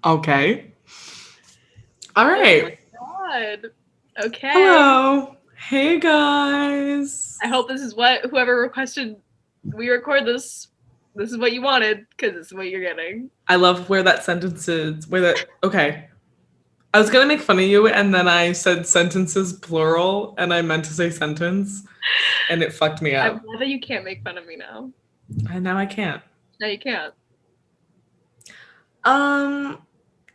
Okay. All right. Oh my God. Okay. Hello. Hey, guys. I hope this is what whoever requested we record this. This is what you wanted because this is what you're getting. I love where that sentence is. Okay. I was going to make fun of you, and then I said sentences plural, and I meant to say sentence, and it fucked me I'm up. glad that you can't make fun of me now. And now I can't. No, you can't.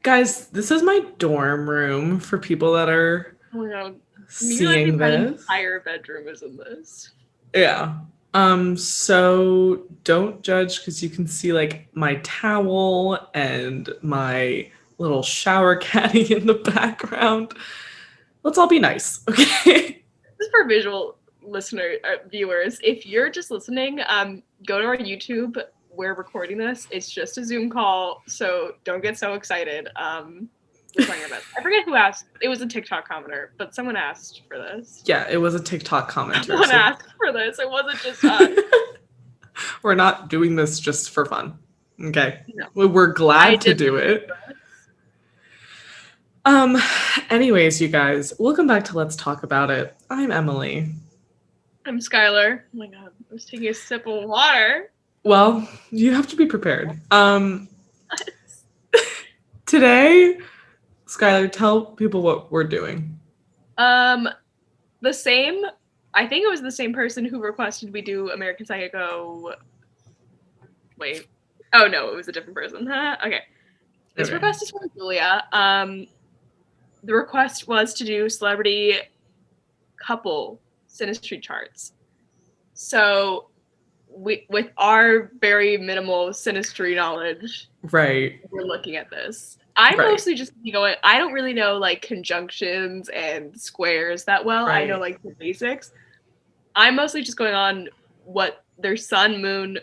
Guys, this is my dorm room for people that are Oh my God. seeing My this. entire bedroom is in this. Yeah. So don't judge because you can see like my towel and my little shower caddy in the background. Let's all be nice, okay? This is for visual viewers. If you're just listening, go to our YouTube. We're recording this. It's just a Zoom call, so don't get so excited. We're trying our best. I forget who asked. It was a TikTok commenter, but someone asked for this. Yeah, it was a TikTok commenter. Someone asked for this. It wasn't just us. We're not doing this just for fun. Okay. No. We're glad to do it. Anyways, you guys, welcome back to Let's Talk About It. I'm Emily. I'm Skylar. Oh my God, I was taking a sip of water. Well, you have to be prepared. Today, Skylar, tell people what we're doing. The same. I think it was the same person who requested we do American Psycho. Wait. Oh no, it was a different person. Okay. This request is from Julia. The request was to do celebrity couple synastry charts. So with our very minimal synastry knowledge, right, we're looking at this. I'm mostly just going, I don't really know like conjunctions and squares that well. Right. I know like the basics. I'm mostly just going on what their sun, moon,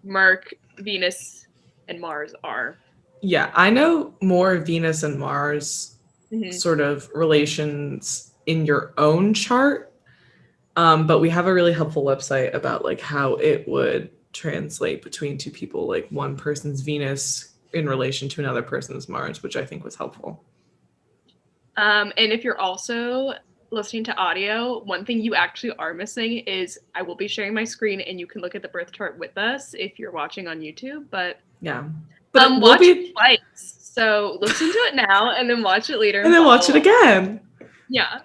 Merc, Venus, and Mars are. Yeah, I know more Venus and Mars sort of relations in your own chart. But we have a really helpful website about like how it would translate between two people, like one person's Venus in relation to another person's Mars, which I think was helpful. And if you're also listening to audio, one thing you actually are missing is I will be sharing my screen and you can look at the birth chart with us if you're watching on YouTube. But yeah, but watch it twice. So listen to it now and then watch it later. And then watch it again. Yeah.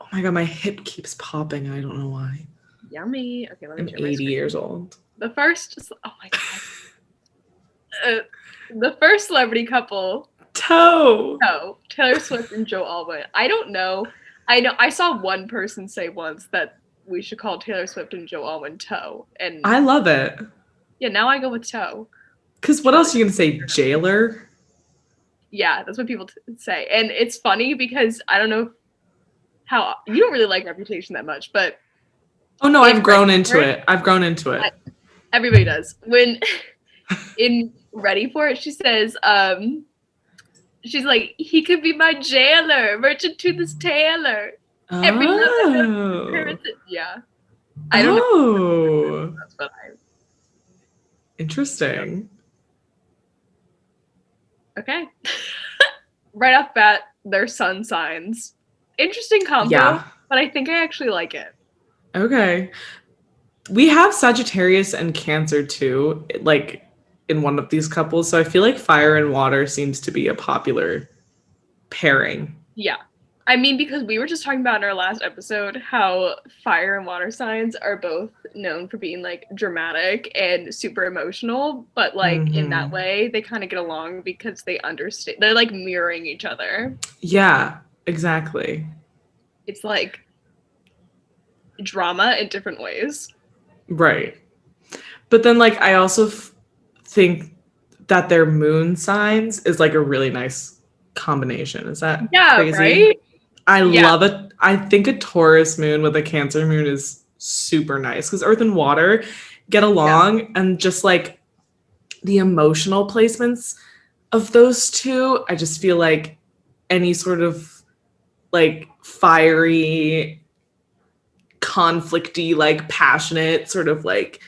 Oh my God, my hip keeps popping. I don't know why. Yummy. Okay, let me I'm 80 years old. The first, oh my God. The first celebrity couple. Toe. Taylor Swift and Joe Alwyn. I don't know. I saw one person say once that we should call Taylor Swift and Joe Alwyn Toe. And I love it. Yeah, now I go with Toe. Because what else are you going to say? Jailer? Yeah, that's what people say. And it's funny because I don't know how you don't really like Reputation that much, but oh no, I've grown into it. Everybody does. When in Ready For It, she says, she's like, he could be my jailer, merchant to this tailor. Oh. Yeah. I don't know. That's what Interesting. Okay. Right off bat, they're sun signs. Interesting combo, but I think I actually like it. Okay. We have Sagittarius and Cancer too, like in one of these couples. So I feel like fire and water seems to be a popular pairing. Yeah. I mean, because we were just talking about in our last episode how fire and water signs are both known for being like dramatic and super emotional, but like in that way, they kind of get along because they understand. They're like mirroring each other. Yeah, exactly. It's like drama in different ways. Right. But then like I also think that their moon signs is like a really nice combination. Is that crazy? Right? I love it. I think a Taurus moon with a Cancer moon is super nice because earth and water get along and just like the emotional placements of those two, I just feel like any sort of like fiery, conflicty, like passionate sort of like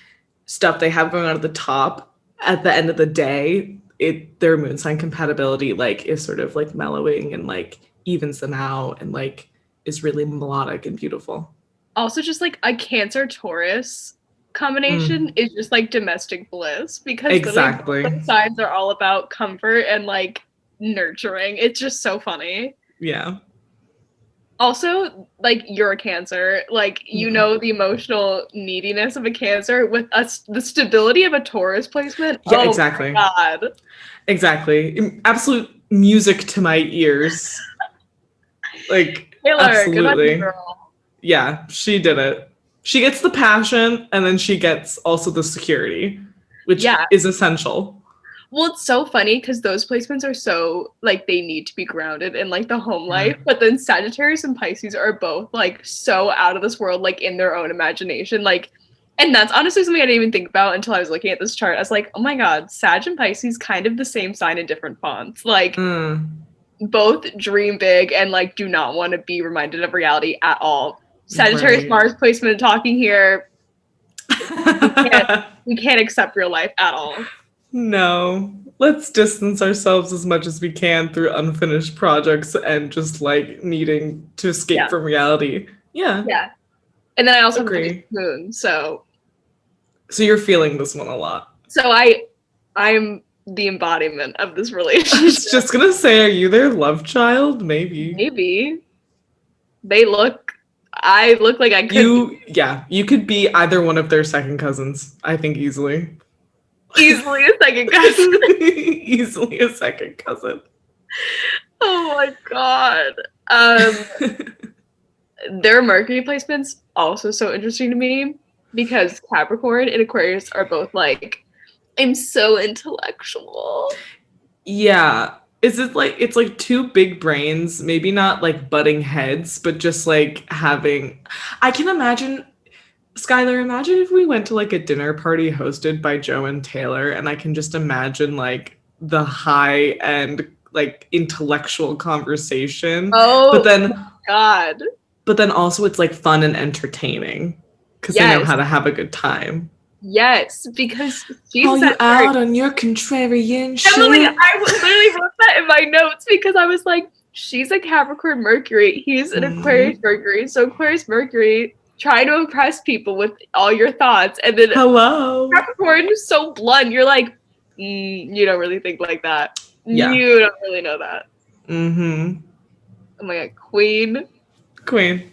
stuff they have going on at the top, at the end of the day, their moon sign compatibility like is sort of like mellowing and like evens them out and like is really melodic and beautiful. Also, just like a Cancer Taurus combination is just like domestic bliss because exactly literally both signs are all about comfort and like nurturing. It's just so funny. Yeah. Also, like you're a Cancer, like you know the emotional neediness of a Cancer with us, the stability of a Taurus placement. Yeah, exactly. My God. Exactly. Absolute music to my ears. Like Taylor, absolutely. good girl. Yeah, she did it. She gets the passion and then she gets also the security, which is essential. Well, it's so funny because those placements are so like they need to be grounded in like the home life, but then Sagittarius and Pisces are both like so out of this world, like in their own imagination, like, and that's honestly something I didn't even think about until I was looking at this chart. I was like, oh my God, Sag and Pisces kind of the same sign in different fonts, like both dream big and like do not want to be reminded of reality at all. Sagittarius Mars placement talking here. We can't accept real life at all. No, let's distance ourselves as much as we can through unfinished projects and just like needing to escape from reality. Yeah. Yeah. And then I also agree. Have the moon, so you're feeling this one a lot. So I'm the embodiment of this relationship. I was just gonna say, are you their love child? Maybe. I look like I could. You could be either one of their second cousins. I think easily. Easily a second cousin. Easily a second cousin. Oh my God. Their Mercury placements also so interesting to me because Capricorn and Aquarius are both like, I'm so intellectual. Yeah. Is it like, it's like two big brains, maybe not like butting heads, but just like having, I can imagine, Skylar, imagine if we went to like a dinner party hosted by Joe and Taylor, and I can just imagine like the high end, like intellectual conversation. Oh, but then, God. But then also it's like fun and entertaining because they know how to have a good time. Yes, because she's call you out on your contrarian shit. Emily, I literally wrote that in my notes because I was like, she's a Capricorn Mercury, he's an Aquarius Mercury, so Aquarius Mercury try to impress people with all your thoughts, and then Capricorn is so blunt. You're like, you don't really think like that. Yeah. You don't really know that. Oh my God, Queen.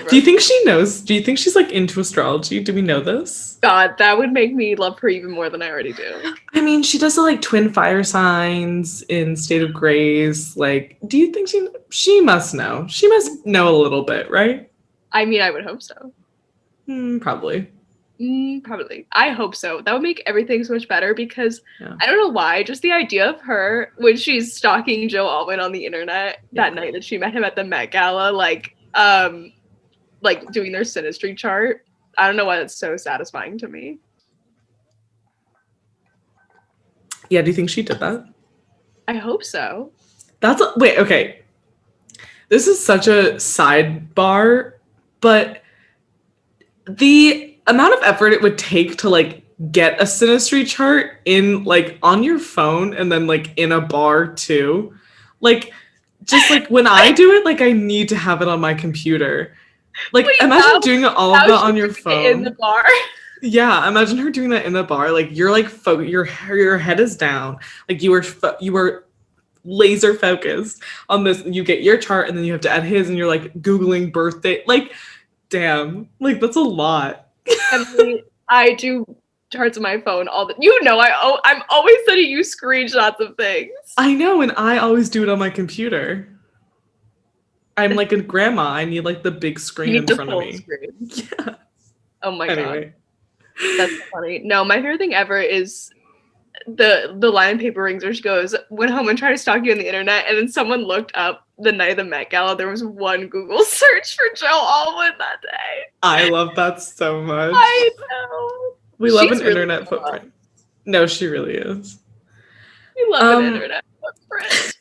Do you think she knows? Do you think she's like into astrology? Do we know this? God, that would make me love her even more than I already do. I mean, she does the like twin fire signs in State of Grace. Like, do you think she must know? She must know a little bit, right? I mean, I would hope so. Probably. Probably. I hope so. That would make everything so much better because I don't know why, just the idea of her when she's stalking Joe Alwyn on the internet that night that she met him at the Met Gala, like doing their Synastry chart. I don't know why that's so satisfying to me. Yeah, do you think she did that? I hope so. Wait, okay. This is such a sidebar, but the amount of effort it would take to like get a Synastry chart in like on your phone and then like in a bar too. Like just like when I do it, like I need to have it on my computer. Like imagine doing all of that on your phone. In the bar. Yeah, imagine her doing that in the bar. Like you're like your head is down. Like you were laser focused on this. You get your chart and then you have to add his and you're like Googling birthday. Like damn, like that's a lot. I do charts on my phone all the. I'm always sending you screenshots of things. I know, and I always do it on my computer. I'm like a grandma. I need like the big screen in front of me. Screen. Yeah. Oh my God. That's funny. No, my favorite thing ever is the line in Paper Rings where she goes, went home and tried to stalk you on the internet, and then someone looked up the night of the Met Gala. There was one Google search for Joe Alwyn that day. I love that so much. I know. We love an internet footprint. No, she really is. We love an internet footprint.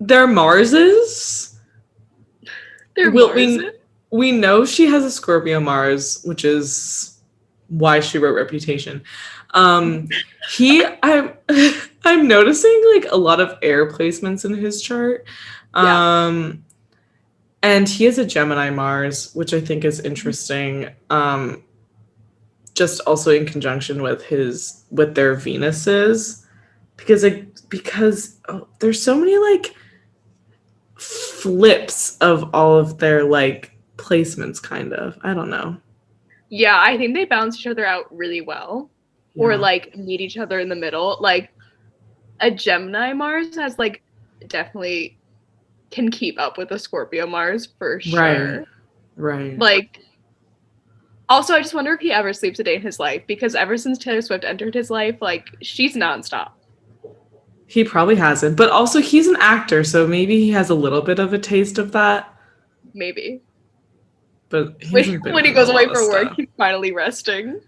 They're Marses. Marses. We know she has a Scorpio Mars, which is why she wrote Reputation. I'm I'm noticing like a lot of air placements in his chart. And he has a Gemini Mars, which I think is interesting. Just also in conjunction with their Venuses, because there's so many like flips of all of their like placements, kind of. I don't know. Yeah, I think they balance each other out really well. Yeah. Or like meet each other in the middle. Like a Gemini Mars has like definitely can keep up with a Scorpio Mars for sure. Right. Like also, I just wonder if he ever sleeps a day in his life, because ever since Taylor Swift entered his life, like she's nonstop. He probably hasn't, but also he's an actor, so maybe he has a little bit of a taste of that. Maybe. But when he goes away for work, he's finally resting.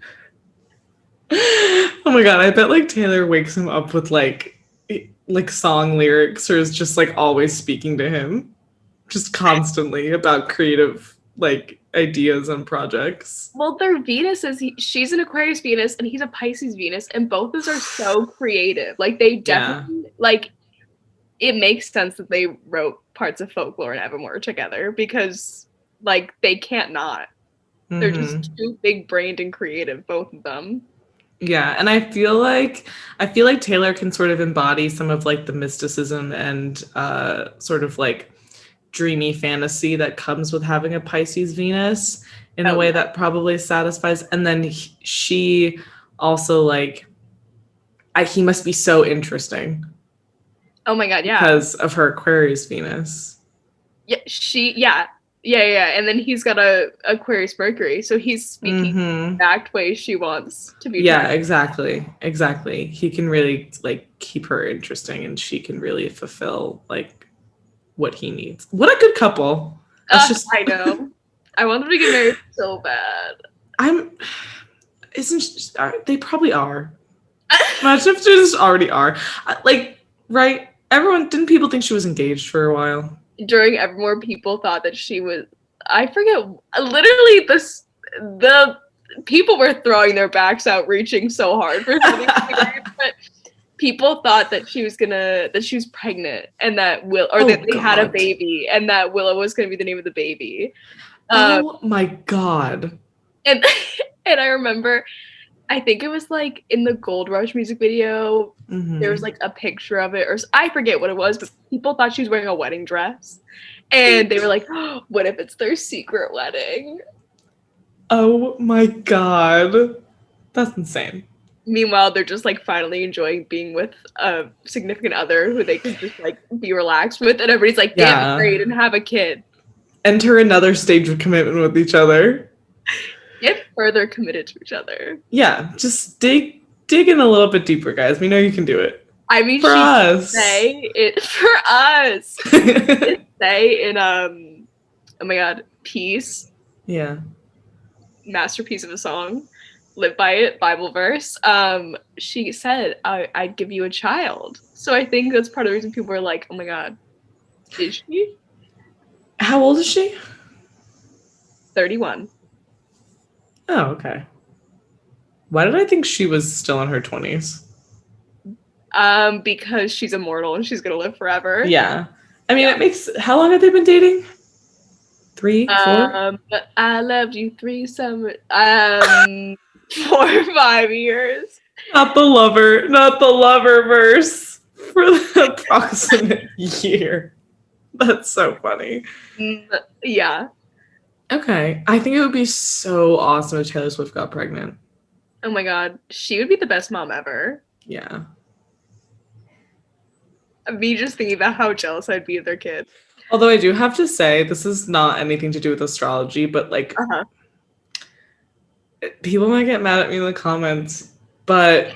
Oh my god, I bet like Taylor wakes him up with like song lyrics, or is just like always speaking to him just constantly about creative like ideas and projects. Well, their Venuses, she's an Aquarius Venus and he's a Pisces Venus, and both of those are so creative. Like they definitely like it makes sense that they wrote parts of Folklore and Evermore together, because like they can't not. They're just too big brained and creative, both of them. Yeah, and I feel like Taylor can sort of embody some of like the mysticism and sort of like dreamy fantasy that comes with having a Pisces Venus in a way that probably satisfies. And then she also like he must be so interesting. Oh my god, yeah. Because of her Aquarius Venus. Yeah, and then he's got a Aquarius Mercury, so he's speaking the exact way she wants to be. Yeah, exactly. He can really like keep her interesting, and she can really fulfill like what he needs. What a good couple. I know. I want them to get married so bad. They probably are. Imagine if they just already are. Like, right? Didn't people think she was engaged for a while? During Evermore, people thought that she was, I forget, literally the people were throwing their backs out, reaching so hard for something, but people thought that she was pregnant, and that they had a baby, and that Willow was gonna be the name of the baby. Oh my god. And I remember, I think it was like in the Gold Rush music video, there was like a picture of it, or I forget what it was, but people thought she was wearing a wedding dress, and they were like, oh, what if it's their secret wedding? Oh my god. That's insane. Meanwhile, they're just like finally enjoying being with a significant other who they can just like be relaxed with, and everybody's like, get married and have a kid. Enter another stage of commitment with each other. Get further committed to each other. Yeah, just dig in a little bit deeper, guys. We know you can do it. I mean, for us. Say it for us. Say in oh my god, Peace. Yeah. Masterpiece of a song. Live by it, Bible verse. She said, I'd give you a child. So I think that's part of the reason people are like, oh my god, is she? How old is she? 31. Oh, okay. Why did I think she was still in her 20s? Because she's immortal and she's gonna live forever. Yeah. I mean, it makes... How long have they been dating? 3, 4? I loved you 3 summers. 4 or 5 years. Not the lover verse for the approximate year. That's so funny. Yeah. Okay. I think it would be so awesome if Taylor Swift got pregnant. Oh my god. She would be the best mom ever. Yeah. Me just thinking about how jealous I'd be of their kid. Although I do have to say, this is not anything to do with astrology, but like, people might get mad at me in the comments, but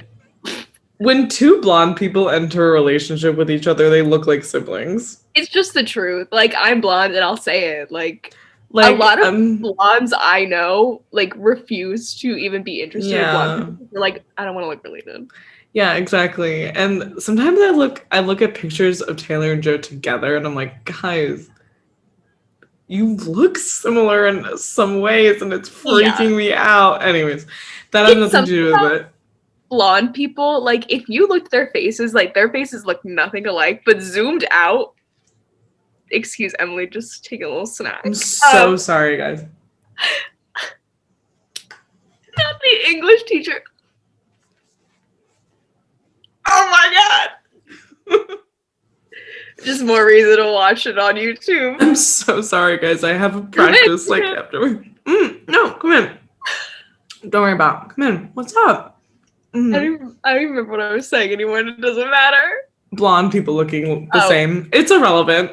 when 2 blonde people enter a relationship with each other, they look like siblings. It's just the truth. Like, I'm blonde and I'll say it. Like a lot of blondes I know, like, refuse to even be interested in blonde people. They're like, I don't want to look related. Yeah, exactly. And sometimes I look at pictures of Taylor and Joe together and I'm like, guys, you look similar in some ways and it's freaking me out. Anyways, that has nothing to do with it. Blonde people, like if you looked at their faces, like their faces look nothing alike, but zoomed out. Excuse Emily, just take a little snack. I'm so sorry, guys. Not the English teacher. Oh my god! Just more reason to watch it on YouTube. I'm so sorry, guys. I have a practice like afterward. No, come in. Don't worry about it. Come in. What's up? I don't remember what I was saying anymore. It doesn't matter. Blonde people looking the same. It's irrelevant.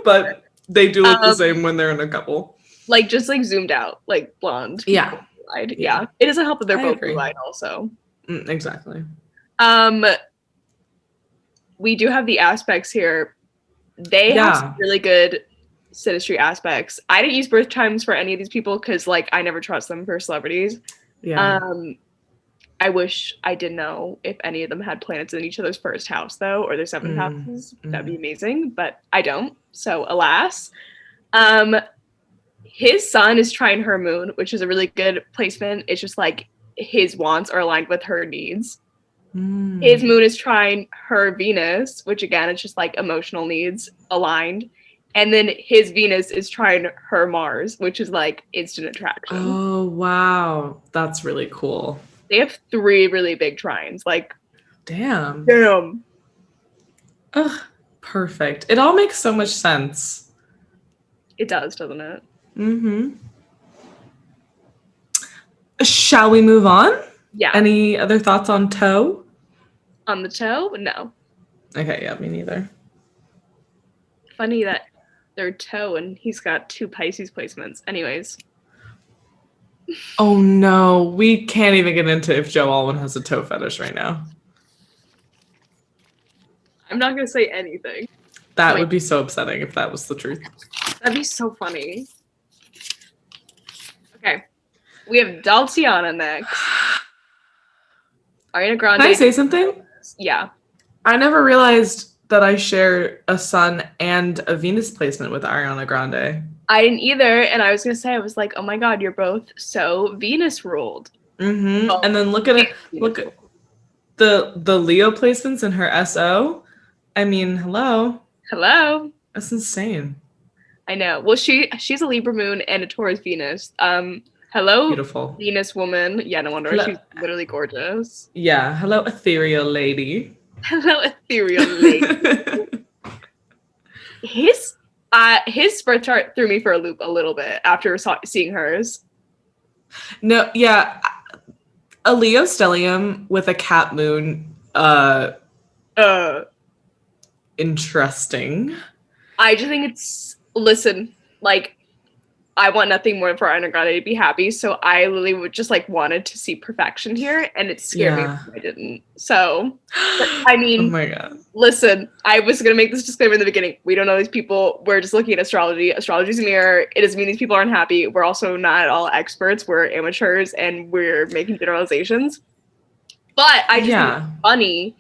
But they do look the same when they're in a couple. Like just like zoomed out, like blonde. Yeah. Yeah. It doesn't help that they're both blue-eyed also. Exactly. We do have the aspects here. They have some really good synastry aspects. I didn't use birth times for any of these people because like I never trust them for celebrities. Yeah. I wish I did know if any of them had planets in each other's first house though, or their seventh houses. That'd be amazing, but I don't. So alas. His sun is trine her moon, which is a really good placement. It's just like his wants are aligned with her needs. His moon is trine her Venus, which again, it's just like emotional needs aligned. And then his Venus is trine her Mars, which is like instant attraction. Oh, wow. That's really cool. They have 3 really big trines. Like, damn. Ugh, perfect. It all makes so much sense. It does, doesn't it? Shall we move on? Yeah. Any other thoughts on toe? On the toe? No. Okay, yeah, me neither. Funny that they're toe and he's got 2 Pisces placements. Anyways. Oh no, we can't even get into if Joe Alwyn has a toe fetish right now. I'm not going to say anything. That would be so upsetting if that was the truth. That'd be so funny. Okay. We have Daltiana next. Ariana Grande. Can I say something? Yeah. I never realized that I share a sun and a Venus placement with Ariana Grande. I didn't either, and I was gonna say, I was like, oh my god, you're both so Venus ruled. Oh, and then look at it. Look at the Leo placements in her SO. I mean, hello. That's insane. I know. Well, she's a Libra moon and a Taurus Venus. Hello, beautiful Venus woman. Yeah, no wonder. Hello. She's literally gorgeous. Yeah. Hello, ethereal lady. Hello, ethereal lady. His birth chart threw me for a loop a little bit after seeing hers. No, yeah. A Leo stellium with a Cap moon. Interesting. I just think listen, like, I want nothing more for Ariana Grande to be happy, so I literally would just like wanted to see perfection here, and it scared me if I didn't. So, I mean, oh my god. Listen, I was gonna make this disclaimer in the beginning. We don't know these people. We're just looking at astrology. Astrology's a mirror. It doesn't mean these people aren't happy. We're also not at all experts. We're amateurs, and we're making generalizations. But I just think it's funny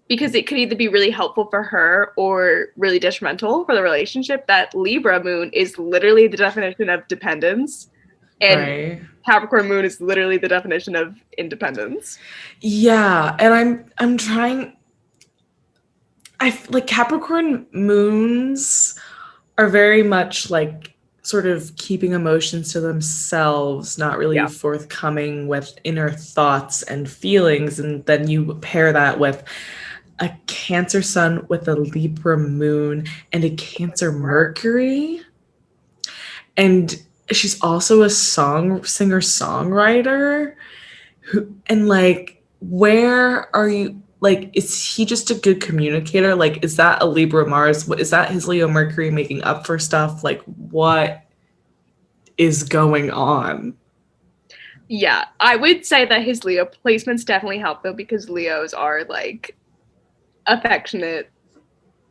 because it could either be really helpful for her or really detrimental for the relationship that Libra moon is literally the definition of dependence. And Capricorn moon is literally the definition of independence. Yeah, and I'm trying. I like Capricorn moons are very much like sort of keeping emotions to themselves, not really forthcoming with inner thoughts and feelings. And then you pair that with a Cancer sun with a Libra moon and a Cancer Mercury. And she's also a singer-songwriter and like, where are you? Like, is he just a good communicator? Like, is that a Libra Mars? What is that his Leo Mercury making up for stuff? Like, what is going on? Yeah, I would say that his Leo placements definitely help though, because Leos are like affectionate,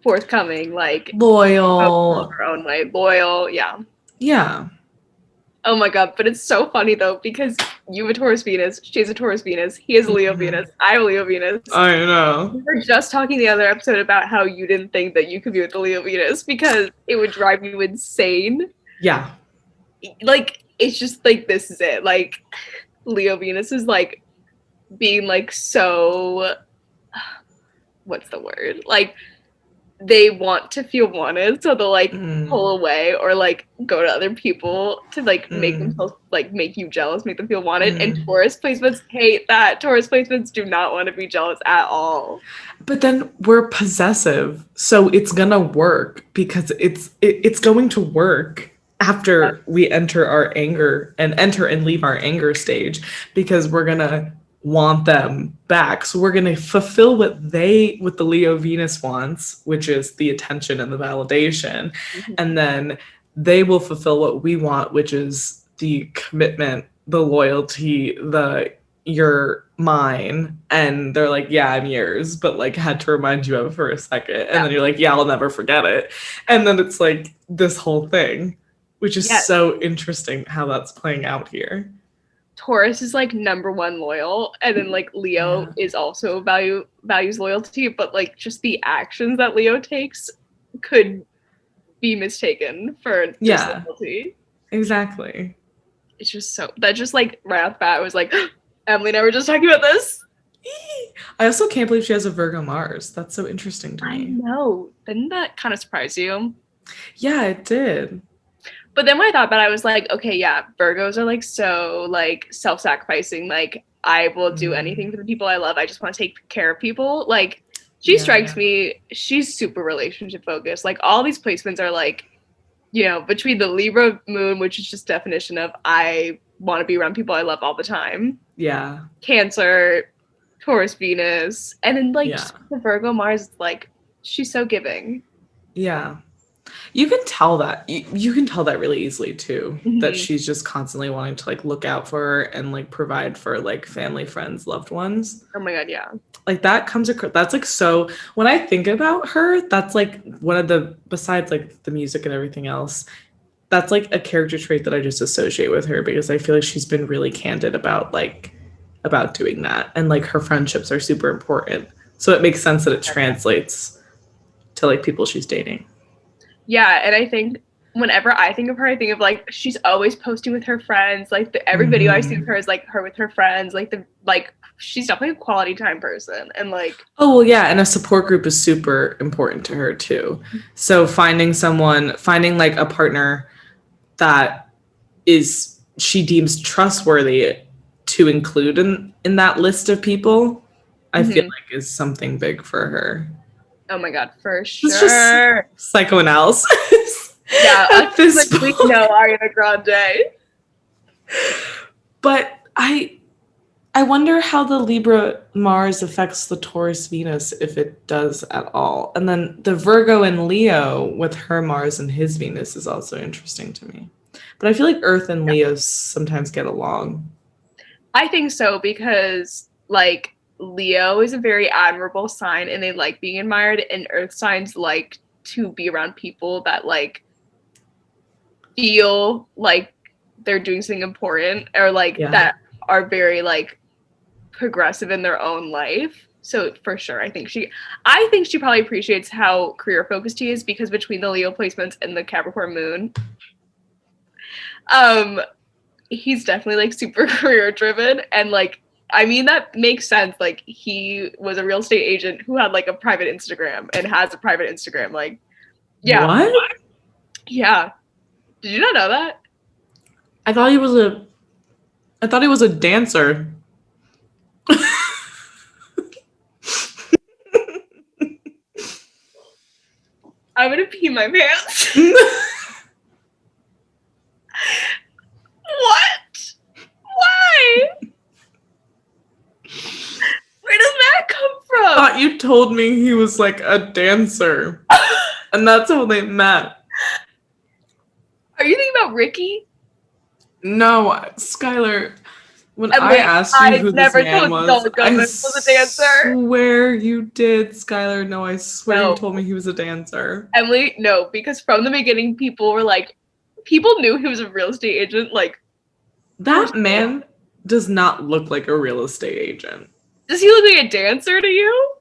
forthcoming, like loyal, her own way, loyal. Yeah. Oh my god, but it's so funny though, because you have a Taurus Venus, she has a Taurus Venus, he has a Leo Venus, I have a Leo Venus. I know. We were just talking the other episode about how you didn't think that you could be with the Leo Venus because it would drive you insane. Yeah. Like, it's just like, this is it. Like, Leo Venus is like being like so, what's the word? Like, they want to feel wanted, so they'll like pull away or like go to other people to like make themselves like make you jealous, make them feel wanted. And Taurus placements hate that. Taurus placements do not want to be jealous at all. But then we're possessive, so it's gonna work because it's going to work after we enter our anger and enter and leave our anger stage, because we're gonna want them back. So we're gonna fulfill what the Leo Venus wants, which is the attention and the validation, and then they will fulfill what we want, which is the commitment, the loyalty, the you're mine. And they're like, yeah, I'm yours, but like had to remind you of it for a second. And then you're like, yeah, I'll never forget it. And then it's like this whole thing, which is so interesting how that's playing out here. Taurus is like number one loyal, and then like Leo is also values loyalty, but like just the actions that Leo takes could be mistaken for disloyalty. Exactly. It's just so that just like right off the bat I was like, Emily and I were just talking about this. I also can't believe she has a Virgo Mars. That's so interesting to me. I know. Didn't that kind of surprise you? Yeah, it did. But then when I thought about it, I was like, okay, yeah, Virgos are like so like self-sacrificing. Like, I will do anything for the people I love. I just want to take care of people. Like, she strikes me, she's super relationship focused. Like, all these placements are like, you know, between the Libra moon, which is just definition of I want to be around people I love all the time. Yeah. Cancer, Taurus Venus, and then like just the Virgo Mars, like, she's so giving. Yeah. You can tell that. You can tell that really easily too, that she's just constantly wanting to like look out for her and like provide for like family, friends, loved ones. Oh my God, yeah. Like that comes across, that's like, so when I think about her, that's like one of the, besides like the music and everything else, that's like a character trait that I just associate with her, because I feel like she's been really candid about doing that. And like her friendships are super important. So it makes sense that it translates to like people she's dating. Yeah, and I think whenever I think of her, I think of like she's always posting with her friends. Like every video I see of her is like her with her friends. Like she's definitely a quality time person. And like, oh well, yeah, and a support group is super important to her too. So finding like a partner that she deems trustworthy to include in that list of people, I feel like is something big for her. Oh my God, for sure. It's just psychoanalysis. Yeah, at this point. We know Ariana Grande. But I wonder how the Libra Mars affects the Taurus Venus, if it does at all. And then the Virgo and Leo with her Mars and his Venus is also interesting to me. But I feel like Earth and Leo sometimes get along. I think so, because like Leo is a very admirable sign and they like being admired, and Earth signs like to be around people that like feel like they're doing something important, or like that are very like progressive in their own life. So for sure, I think she probably appreciates how career focused he is, because between the Leo placements and the Capricorn moon, he's definitely like super career driven. And like, I mean, that makes sense. Like, he was a real estate agent who had like a private Instagram and has a private Instagram. Like, yeah. What? Yeah. Did you not know that? I thought he was a dancer. I'm gonna pee my pants. What? Why? Where does that come from? I thought you told me he was like a dancer. And that's how they met. Are you thinking about Ricky? No, Skylar. When I asked you who this man was, I swear you did, Skylar. No, I swear you told me he was a dancer. Emily, no, because from the beginning, people knew he was a real estate agent. Like, that man does not look like a real estate agent. Does he look like a dancer to you?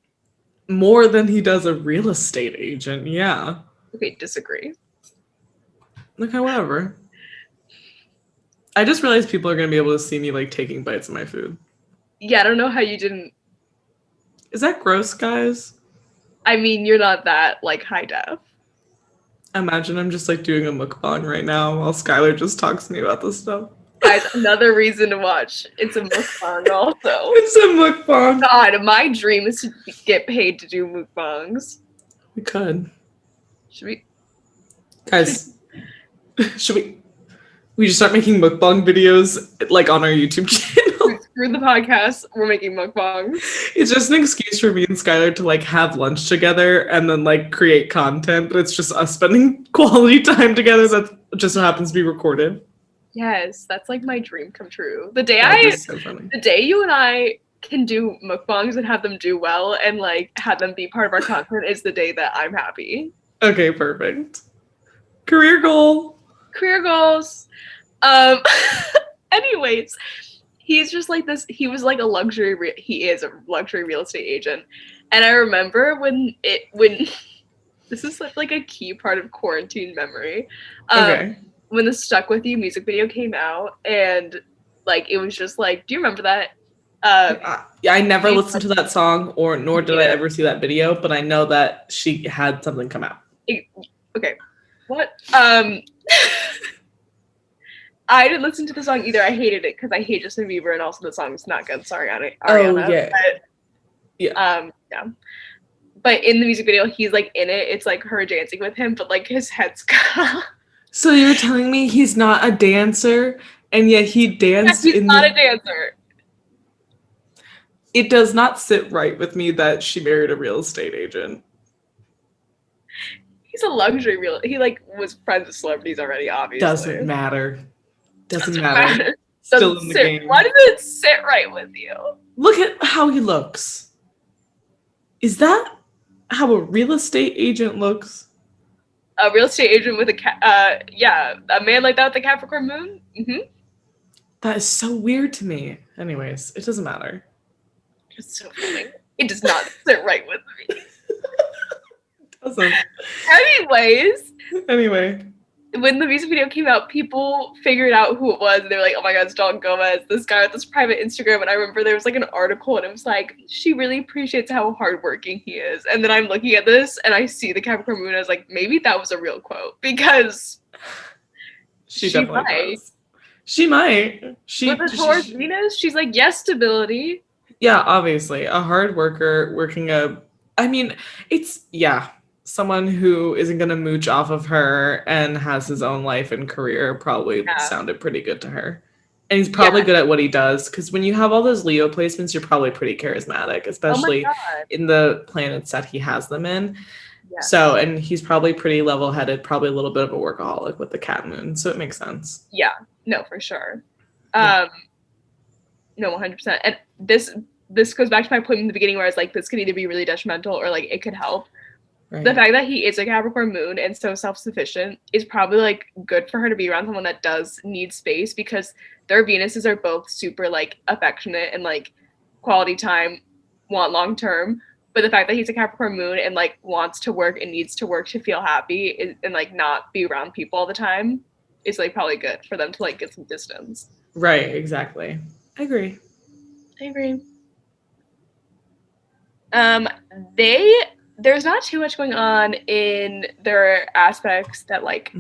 More than he does a real estate agent, yeah. Okay, disagree. Okay, whatever. I just realized people are gonna be able to see me like taking bites of my food. Yeah, I don't know how you didn't. Is that gross, guys? I mean, you're not that like high def. Imagine I'm just like doing a mukbang right now while Skylar just talks to me about this stuff. Guys, another reason to watch. It's a mukbang also. It's a mukbang. God, my dream is to get paid to do mukbangs. We could. Should we? Guys, should we just start making mukbang videos like on our YouTube channel? Screw the podcast. We're making mukbangs. It's just an excuse for me and Skylar to like have lunch together and then like create content, but it's just us spending quality time together that just so happens to be recorded. Yes, that's like my dream come true. The day you and I can do mukbangs and have them do well and like have them be part of our content is the day that I'm happy. Okay, perfect. Career goal. Career goals. Anyways, he's just like this. He was like he is a luxury real estate agent, and I remember when this is like a key part of quarantine memory. Okay. When the Stuck With You music video came out, and like it was just like, do you remember that? I never listened to that song, nor did I ever see that video, but I know that she had something come out. Okay, what? I didn't listen to the song either. I hated it because I hate Justin Bieber, and also the song's not good. Sorry, Ariana. Oh yeah. Yeah. But in the music video, he's like in it. It's like her dancing with him, but like his head's cut. So you're telling me he's not a dancer, and yet he danced? He's not a dancer. It does not sit right with me that she married a real estate agent. He's a luxury he like was friends with celebrities already, obviously. Doesn't matter. Doesn't matter. Still in the game. Why does it sit right with you? Look at how he looks. Is that how a real estate agent looks? A real estate agent with a man like that with a Capricorn moon? Mm-hmm. That is so weird to me. Anyways, it doesn't matter. It's so funny. It does not sit right with me. It doesn't. Anyway. When the music video came out, people figured out who it was. And they were like, oh my God, it's Dalton Gomez, this guy with this private Instagram. And I remember there was like an article and it was like, she really appreciates how hardworking he is. And then I'm looking at this and I see the Capricorn moon. I was like, maybe that was a real quote because she definitely might. Does. She might. With the Taurus Venus, she's like, yes, stability. Yeah, obviously. A hard worker someone who isn't going to mooch off of her and has his own life and career probably sounded pretty good to her. And he's probably good at what he does because when you have all those Leo placements, you're probably pretty charismatic, especially in the planets that he has them in. Yeah. So, and he's probably pretty level-headed, probably a little bit of a workaholic with the cat moon. So it makes sense. Yeah, no, for sure. No, 100%. And this goes back to my point in the beginning where I was like, this could either be really detrimental or like it could help. Right. The fact that he is a Capricorn moon and so self-sufficient is probably like good for her to be around someone that does need space because their Venuses are both super like affectionate and like quality time, want long term. But the fact that he's a Capricorn moon and like wants to work and needs to work to feel happy and like not be around people all the time is like probably good for them to like get some distance. Right, exactly. I agree. There's not too much going on in their aspects that like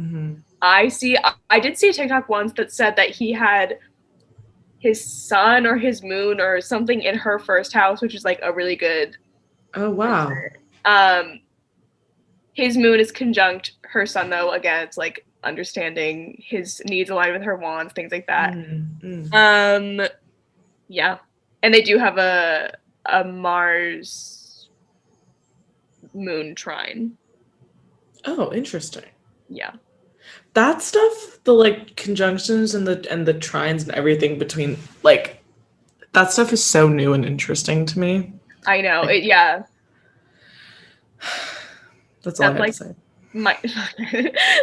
I see. I did see a TikTok once that said that he had his sun or his moon or something in her first house, which is like a really good. Oh wow. His moon is conjunct her sun though. Again, it's like understanding his needs aligned with her wants, things like that. Yeah, and they do have a Mars moon trine. Oh, interesting. Yeah. That stuff, the like conjunctions and the trines and everything between like that stuff is so new and interesting to me. I know. That's all I have to say.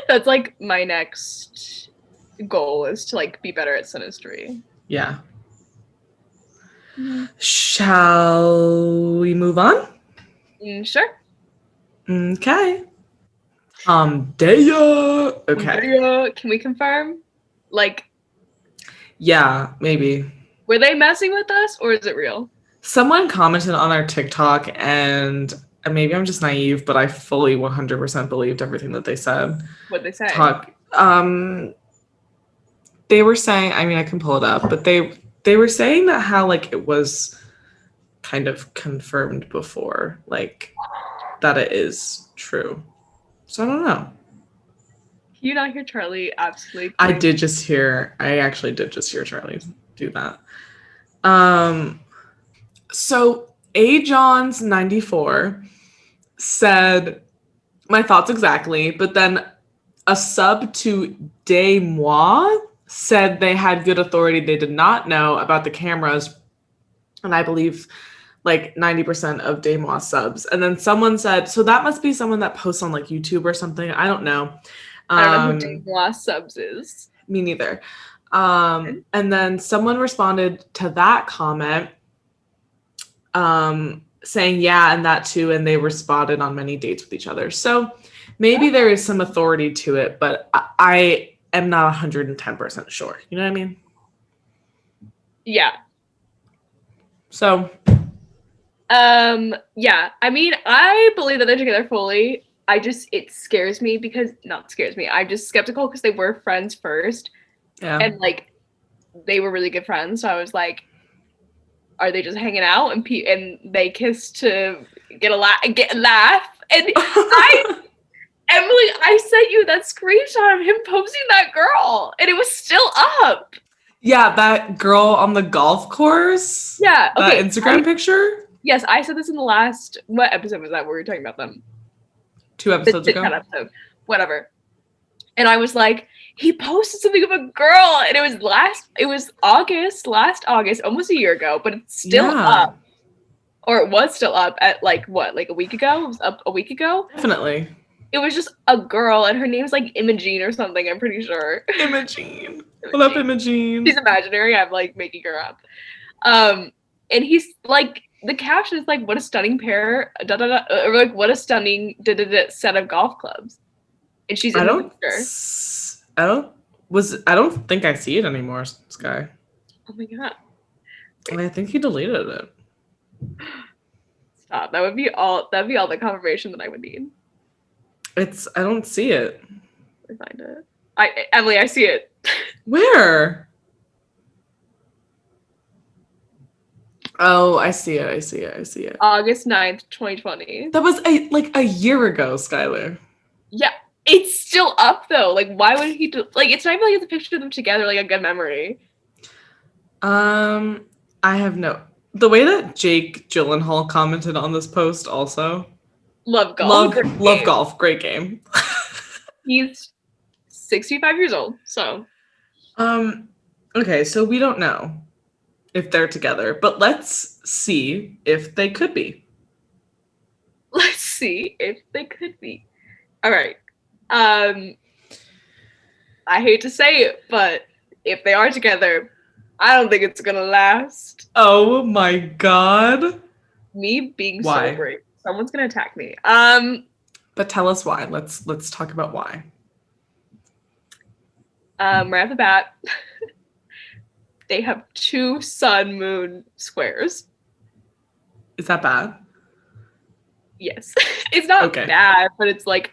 That's like my next goal is to like be better at Synastry. Yeah. Shall we move on? Sure. Okay. Tomdaya. Okay. Tomdaya. Can we confirm? Like, yeah, maybe. Were they messing with us, or is it real? Someone commented on our TikTok, and maybe I'm just naive, but I fully 100% believed everything that they said. What'd they say? They were saying, I mean, I can pull it up, but they were saying that how, like, it was kind of confirmed before, like, that it is true. So I don't know. Can you not hear Charlie absolutely? I actually did just hear Charlie do that. So A. Johns 94 said my thoughts exactly, but then a sub to De Moi said they had good authority. They did not know about the cameras. And I believe like 90% of De Moi subs. And then someone said, so that must be someone that posts on like YouTube or something. I don't know. I don't know who De Moi subs is. Me neither. And then someone responded to that comment saying, yeah, and that too. And they were spotted on many dates with each other. So maybe there is some authority to it, but I am not 110% sure. You know what I mean? Yeah. So. Yeah. I mean, I believe that they're together fully. It scares me because, not scares me, I'm just skeptical because they were friends first. Yeah. And, like, they were really good friends. So I was like, are they just hanging out and they kissed to get a laugh? And Emily, I sent you that screenshot of him posing that girl, and it was still up. Yeah, that girl on the golf course. Yeah, okay. That Instagram picture. Yes, I said this in the last. What episode was that? Where we were talking about them? 2 episodes ago. Episode, whatever. And I was like, he posted something of a girl, and it was last August, almost a year ago, but it's still up. Or it was still up at like a week ago? It was up a week ago? Definitely. It was just a girl, and her name's like Imogene or something, I'm pretty sure. Imogene. What up, Imogene? She's imaginary, I'm like making her up. And he's like, the caption is like, what a stunning pair, or like, what a stunning set of golf clubs. And she's in the picture. I don't think I see it anymore, Sky. Oh my god. I think he deleted it. Stop. That'd be all the confirmation that I would need. I don't see it. I find it. Emily, I see it. Where? Oh, I see it. August 9th, 2020. That was a year ago, Skylar. Yeah. It's still up though. Like, why would he do? Like, it's not even like it's a picture of them together, like a good memory. I have the way that Jake Gyllenhaal commented on this post also. Love golf. Love golf. Great game. He's 65 years old, so. Okay, so we don't know if they're together, but let's see if they could be. Let's see if they could be. All right. I hate to say it, but if they are together, I don't think it's gonna last. Oh my god. Me being why? So brave. Someone's gonna attack me. But tell us why. Let's talk about why. Right off the bat, they have 2 sun-moon squares. Is that bad? Yes. It's not bad, but it's like,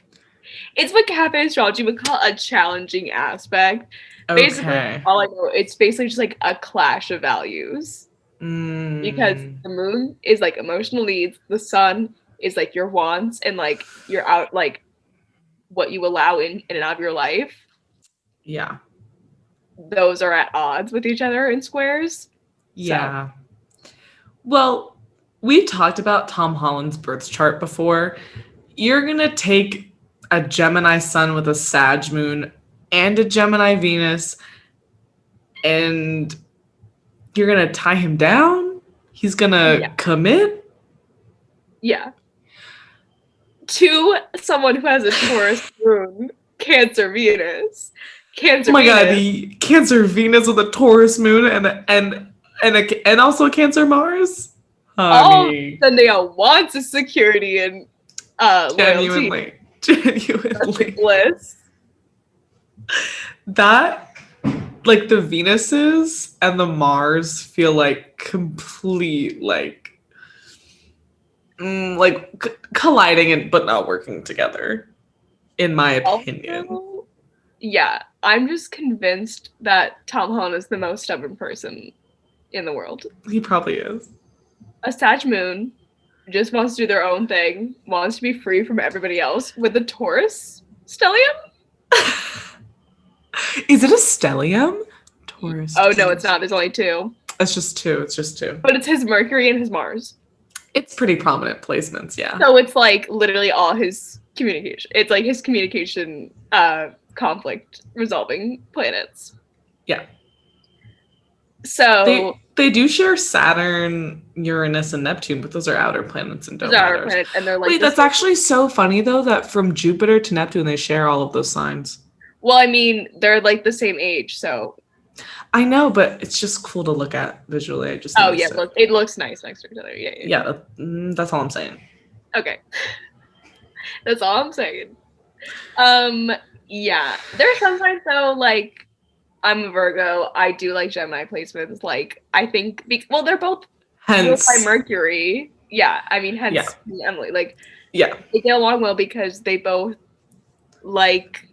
it's what cafe astrology would call a challenging aspect. Okay. Basically, all I know, it's basically just like a clash of values. Because the moon is like emotional needs, the sun is like your wants and like your out, like what you allow in and out of your life. Yeah. Those are at odds with each other in squares. Yeah. So. Well, we talked about Tom Holland's birth chart before. You're going to take a Gemini sun with a Sag moon and a Gemini Venus, and you're going to tie him down? He's going to commit? Yeah. To someone who has a Taurus moon, Cancer Venus. Cancer. Oh my god, the Cancer Venus with a Taurus moon and also Cancer Mars. Honey. All Zendaya wants is security and loyalty. Genuinely. Bliss. That, like, the Venuses and the Mars feel like complete, like colliding and but not working together, in my opinion. Also, yeah, I'm just convinced that Tom Holland is the most stubborn person in the world. He probably is. A Sag Moon just wants to do their own thing, wants to be free from everybody else. With the Taurus stellium? Is it a stellium? Taurus. Oh, no, it's not. There's only two. It's just two. But it's his Mercury and his Mars. It's pretty prominent placements, yeah. So it's like literally all his communication. It's like his communication conflict resolving planets. Yeah. So they do share Saturn, Uranus, and Neptune, but those are outer planets and don't matter. Planets, and they're like, wait, that's actually so funny though, that from Jupiter to Neptune they share all of those signs. Well, I mean, they're like the same age, so I know, but it's just cool to look at visually. I just it looks nice next to each other. Yeah. That's all I'm saying. Okay. That's all I'm saying. Yeah. There are some signs though, like I'm a Virgo. I do like Gemini placements. Like I think, they're both ruled by Mercury. Yeah, I mean, hence Emily. Like, yeah, they get along well because they both like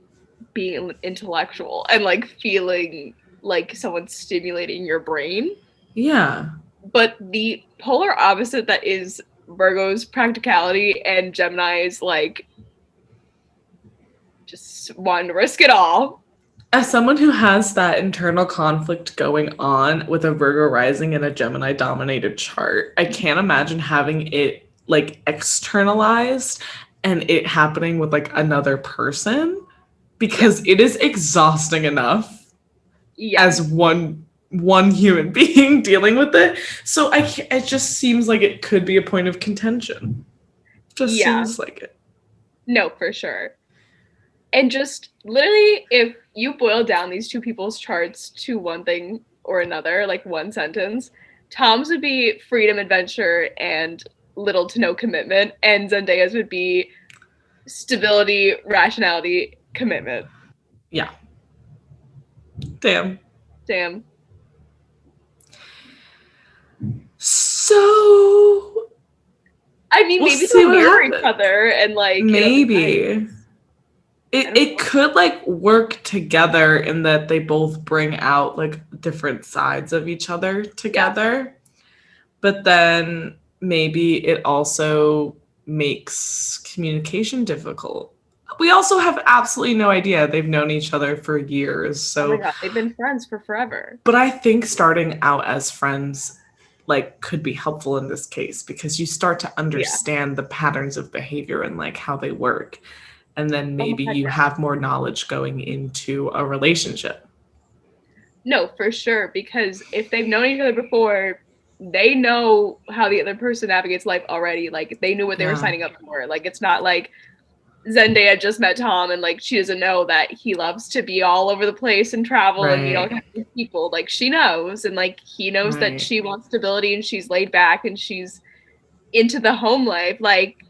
being intellectual and like feeling like someone's stimulating your brain. Yeah. But the polar opposite that is Virgo's practicality and Gemini's like just wanting to risk it all. As someone who has that internal conflict going on with a Virgo rising in a Gemini dominated chart, I can't imagine having it like externalized and it happening with like another person, because it is exhausting enough as one human being dealing with it. So it just seems like it could be a point of contention. Just seems like it. No, for sure. And just literally, if you boil down these two people's charts to one thing or another, like one sentence, Tom's would be freedom, adventure, and little to no commitment, and Zendaya's would be stability, rationality, commitment. Yeah. Damn. So, I mean, maybe they'll mirror each other and like maybe it could like work together in that they both bring out like different sides of each other together, but then maybe it also makes communication difficult. We also have absolutely no idea. They've known each other for years. So oh my God, they've been friends for forever. But I think starting out as friends like could be helpful in this case, because you start to understand the patterns of behavior and like how they work. And then maybe you have more knowledge going into a relationship. No, for sure. Because if they've known each other before, they know how the other person navigates life already. Like they knew what they were signing up for. Like it's not like Zendaya just met Tom and like she doesn't know that he loves to be all over the place and travel and meet all kinds of people. Like she knows, and like he knows that she wants stability and she's laid back and she's into the home life. Like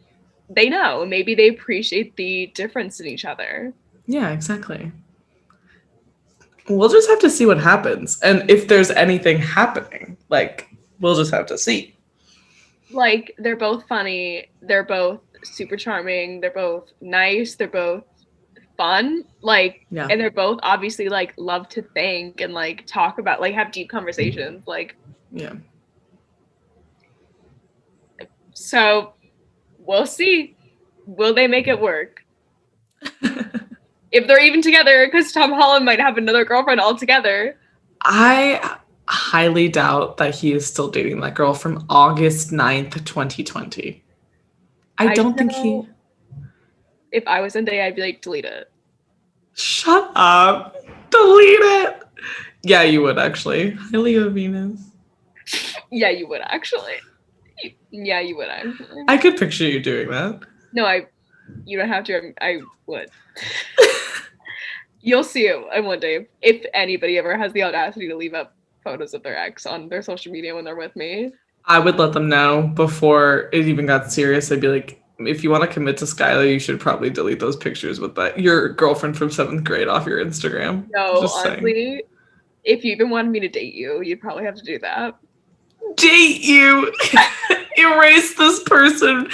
they know. Maybe they appreciate the difference in each other. Yeah, exactly. We'll just have to see what happens. And if there's anything happening, like we'll just have to see. Like they're both funny. They're both super charming. They're both nice. They're both fun. Like, and they're both obviously like love to think and like talk about, like have deep conversations. Like, so we'll see. Will they make it work? If they're even together, because Tom Holland might have another girlfriend altogether. I highly doubt that he is still dating that girl from August 9th, 2020. I don't think he... If I was Zendaya, I'd be like, delete it. Shut up. Delete it. Yeah, you would actually. Hi, Leo Venus. Yeah, you would actually. Yeah, you would actually. I could picture you doing that. No, you don't have to. I would. You'll see it one day. If anybody ever has the audacity to leave up photos of their ex on their social media when they're with me. I would let them know before it even got serious. I'd be like, if you want to commit to Skylar, you should probably delete those pictures with your girlfriend from 7th grade off your Instagram. No, Just honestly, saying. if you even wanted me to date you, you'd probably have to do that. Date you? Erase this person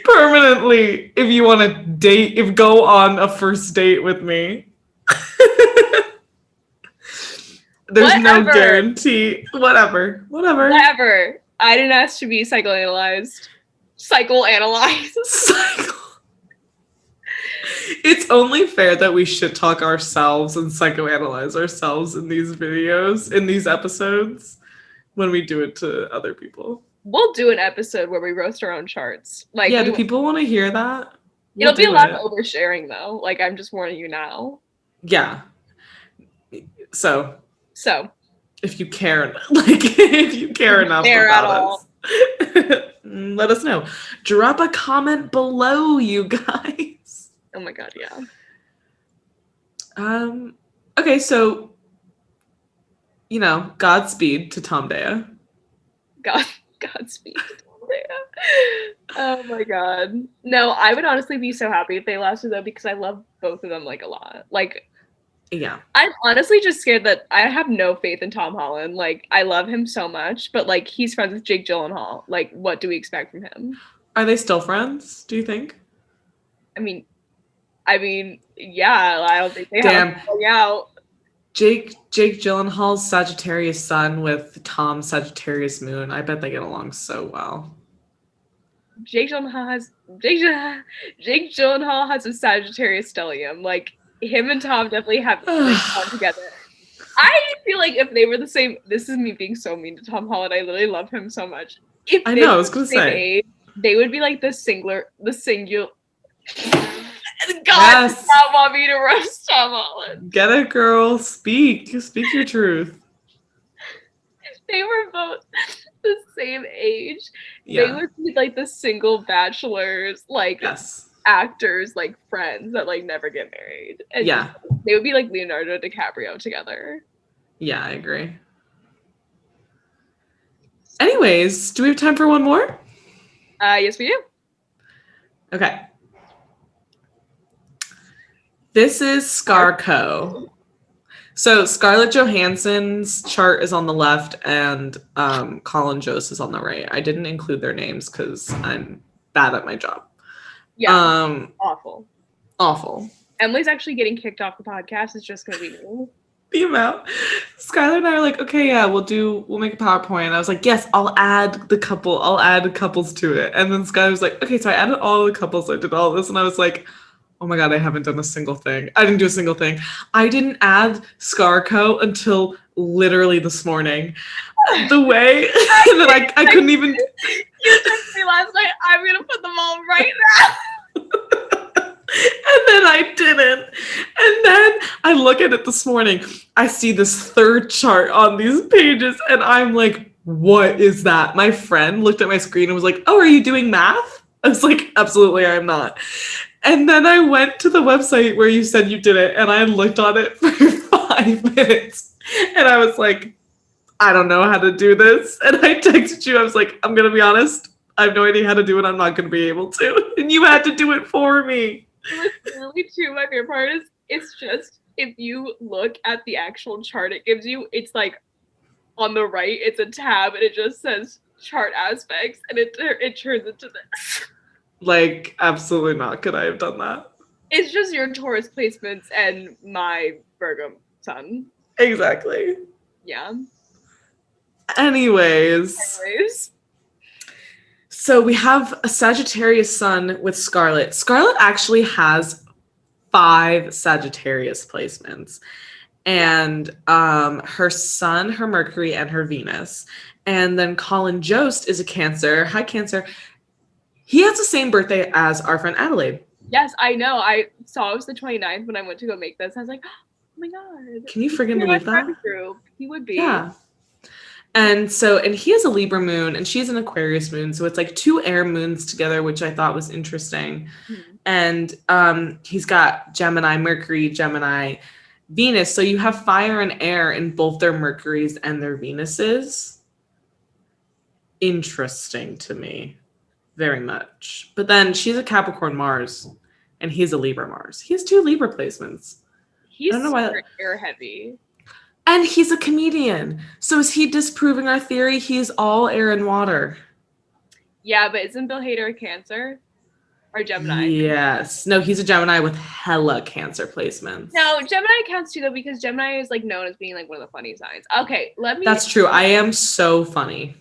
permanently if you want to date, go on a first date with me. There's no guarantee. Whatever. I didn't ask to be psychoanalyzed. It's only fair that we shit talk ourselves and psychoanalyze ourselves in these videos, in these episodes, when we do it to other people. We'll do an episode where we roast our own charts. Like, yeah, do people want to hear that? It'll be a lot of oversharing, though. Like, I'm just warning you now. Yeah. So. If you care, enough about us, let us know. Drop a comment below, you guys. Oh my god, yeah. Okay, so Godspeed to Tomdaya. Godspeed to Tomdaya. Oh my god. No, I would honestly be so happy if they lasted though, because I love both of them like a lot. Like, yeah. I'm honestly just scared that I have no faith in Tom Holland. Like, I love him so much, but like he's friends with Jake Gyllenhaal. Like, what do we expect from him? Are they still friends, do you think? I mean, yeah, I don't think they have to hang out. Jake Gyllenhaal's Sagittarius sun with Tom's Sagittarius moon. I bet they get along so well. Jake Gyllenhaal has a Sagittarius stellium. Like, him and Tom definitely have fun together. I feel like if they were the same, this is me being so mean to Tom Holland. I literally love him so much. If I know, I was gonna say they would be like the singular. God yes. does not want me to roast Tom Holland. Get it, girl. Speak your truth. They were both the same age. Yeah. They would be like the single bachelors, like actors, like friends that like never get married. And they would be like Leonardo DiCaprio together. Yeah, I agree. Anyways, do we have time for one more? Yes, we do. Okay. This is Scarco. So Scarlett Johansson's chart is on the left and Colin Jost is on the right. I didn't include their names because I'm bad at my job. Yeah. Awful. Emily's actually getting kicked off the podcast. It's just going to be me. The amount. Skylar and I are like, okay, yeah, we'll make a PowerPoint. And I was like, yes, I'll add couples to it. And then Skylar was like, okay, so I added all the couples. I did all this. And I was like, oh my God, I haven't done a single thing. I didn't do a single thing. I didn't add Scarco until literally this morning. The way that I couldn't even. You texted me last night, I'm going to put them all right now. And then I didn't. And then I look at it this morning. I see this third chart on these pages and I'm like, what is that? My friend looked at my screen and was like, oh, are you doing math? I was like, absolutely, I'm not. And then I went to the website where you said you did it and I looked on it for 5 minutes and I was like, I don't know how to do this. And I texted you. I was like, I'm going to be honest. I have no idea how to do it. I'm not going to be able to. And you had to do it for me. Literally, too, my favorite part is it's just, if you look at the actual chart it gives you, it's like on the right, it's a tab and it just says chart aspects and it turns into this. Like, absolutely not could I have done that. It's just your Taurus placements and my Virgo sun. Exactly. Yeah. Anyways. So we have a Sagittarius sun with Scarlett. Scarlett actually has 5 Sagittarius placements. And her sun, her Mercury, and her Venus. And then Colin Jost is a Cancer. Hi, Cancer. He has the same birthday as our friend Adelaide. Yes, I know. I saw it was the 29th when I went to go make this. I was like, oh my God. Can you friggin' believe that? Group. He would be. Yeah. And he has a Libra moon and she's an Aquarius moon. So it's like 2 air moons together, which I thought was interesting. Mm-hmm. And he's got Gemini, Mercury, Gemini, Venus. So you have fire and air in both their Mercuries and their Venuses. Interesting to me. very much. But then she's a Capricorn Mars, and he's a Libra Mars. He has 2 Libra placements. He's I don't know why. super air heavy. And he's a comedian. So is he disproving our theory? He's all air and water. Yeah, but isn't Bill Hader a Cancer? Or Gemini? Yes. No, he's a Gemini with hella Cancer placements. No, Gemini counts too, though, because Gemini is like known as being like one of the funny signs. Okay, let me. That's true. I am so funny.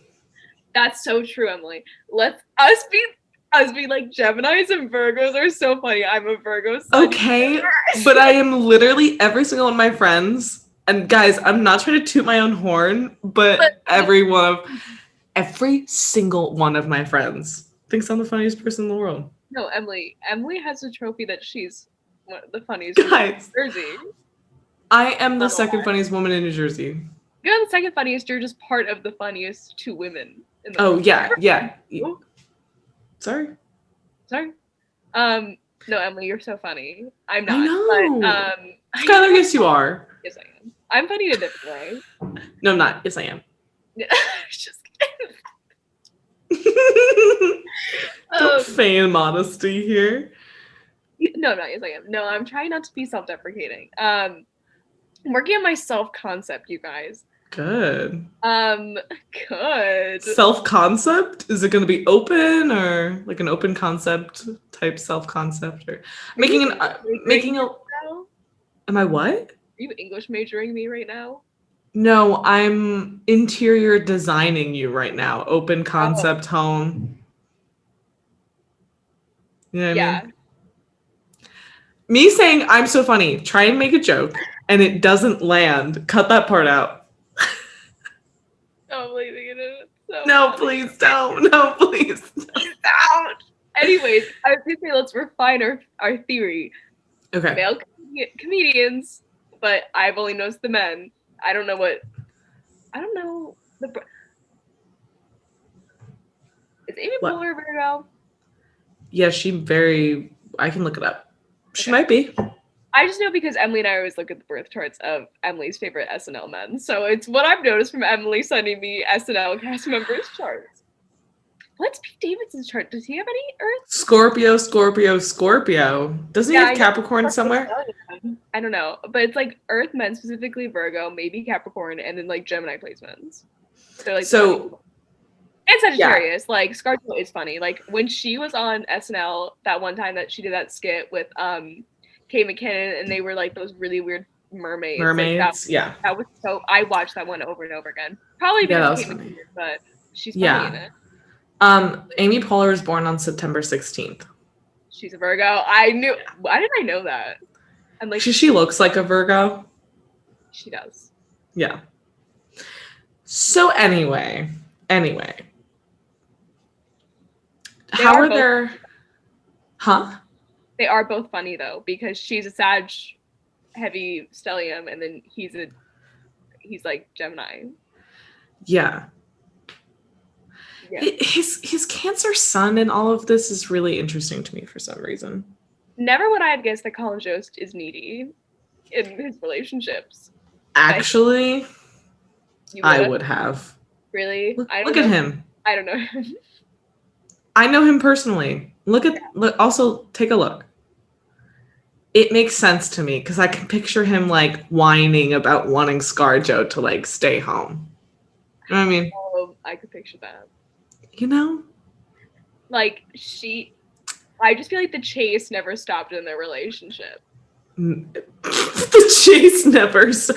That's so true, Emily. Let's us be like Geminis and Virgos are so funny. I'm a Virgo. Okay, but I am literally every single one of my friends. And guys, I'm not trying to toot my own horn, but every single one of my friends thinks I'm the funniest person in the world. No, Emily. Emily has a trophy that she's one of the funniest guys, in New Jersey. I am the second funniest woman in New Jersey. You're the second funniest. You're just part of the funniest 2 women in the world. Yeah. Sorry. No, Emily, you're so funny. I'm not. I know. But, Skylar, yes, you are. Yes, I am. I'm funny in a different way. No, I'm not. Yes, I am. Just kidding. Don't feign modesty here. No, not yes, I am. No, I'm trying not to be self-deprecating. I'm working on my self-concept, you guys. Good. Good. Self-concept? Is it going to be open or like an open concept type self-concept or making a? Am I what? Are you English majoring me right now? No, I'm interior designing you right now. Open concept home. You know what I mean? Me saying I'm so funny, try and make a joke, and it doesn't land. Cut that part out. Oh, I'm leaving it. So no, please don't. No, please don't. Anyways, I was gonna say let's refine our theory. Okay. Male comedians, but I've only noticed the men. I don't know is Amy Poehler Virgo? Yeah, I can look it up. She might be. I just know because Emily and I always look at the birth charts of Emily's favorite SNL men. So it's what I've noticed from Emily sending me SNL cast members charts. What's Pete Davidson's chart? Does he have any Earth? Scorpio. Doesn't he have Capricorn somewhere? I don't know. But it's like Earth men, specifically Virgo, maybe Capricorn, and then like Gemini placements. And Sagittarius. Yeah. Like Scarjo is funny. Like when she was on SNL that one time that she did that skit with Kate McKinnon and they were like those really weird mermaids. Like, that was so I watched that one over and over again. Probably because Kate McKinnon, but she's funny in it. Amy Poehler was born on September 16th. She's a Virgo. I knew. Why did I know that? And like she looks like a Virgo. She does. Yeah. So anyway. How are there? Huh? They are both funny though, because she's a Sag heavy stellium and then he's like Gemini. Yeah. His Cancer sun and all of this is really interesting to me for some reason. Never would I have guessed that Colin Jost is needy in his relationships. Actually, I would have. Really? Look at him. I don't know him. I know him personally. Also take a look. It makes sense to me because I can picture him like whining about wanting ScarJo to like stay home. You know what I mean? Oh, I could picture that. You know? Like I just feel like the chase never stopped in their relationship. The chase never as